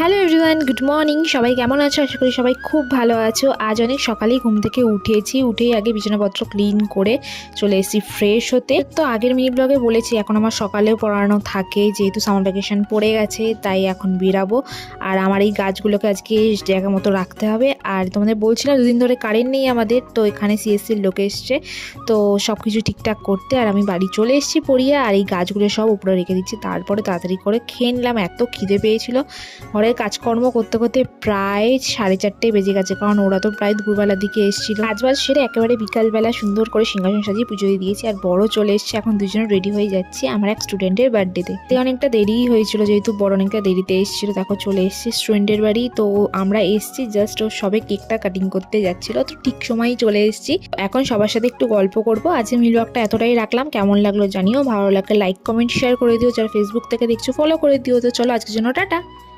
Hello everyone, good morning. সবাই কেমন আছো? আশা করি সবাই খুব ভালো আছো। আজ অনেক সকালেই ঘুম থেকে উঠেই আগে বিছানাপত্র ক্লিন করে চলে এসেছি ফ্রেশ হতে। তো আগের মিনি ব্লগে বলেছি এখন আমার সকালেও পড়ানো থাকে, যেহেতু সামার ভ্যাকেশন পড়ে গেছে তাই এখন বেরাবো। আর আমার এই গাছগুলোকে আজকে জায়গা মতো রাখতে হবে। আর তোমাদের বলছিলাম দুদিন ধরে কারেন্ট নেই আমাদের, তো এখানে সিএসসির লোক এসছে, তো সব কিছু ঠিকঠাক করতে। আর আমি বাড়ি চলে এসেছি পড়িয়ে, আর এই গাছগুলো সব উপরে রেখে দিচ্ছি। তারপরে তাড়াতাড়ি করে খেয়ে নিলাম, এত খিদে পেয়েছিল। ঘরের কাজকর্ম করতে করতে প্রায় 4:30 বেজে গেছে, কারণ ওরা তো প্রায় দুপুরবেলার দিকে এসেছিল। কাজবাজ সেরে একেবারে বিকালবেলা সুন্দর করে সিংহাসন সাজিয়ে পুজো দিয়ে দিয়েছি। আর বড় চলে এসছে, এখন দুজনে রেডি হয়ে যাচ্ছি আমার এক স্টুডেন্টের বার্থডেতে। অনেকটা দেরিই হয়েছিল, যেহেতু বড় অনেকটা দেরিতে এসেছিল। দেখো চলে এসছে স্টুডেন্টের বাড়ি। তো আমরা এসছি জাস্ট, ও সবে কেকটা কাটিং করতে যাচ্ছিল, তো ঠিক সময়ই চলে এসেছি। এখন সবার সাথে একটু গল্প করবো। আজকে মিনি ব্লগটা এতটাই রাখলাম, কেমন লাগলো জানিও। ভালো লাগলে লাইক কমেন্ট শেয়ার করে দিও, যারা ফেসবুক থেকে দেখছো ফলো করে দিও। তো চলো আজকের জন্য টাটা।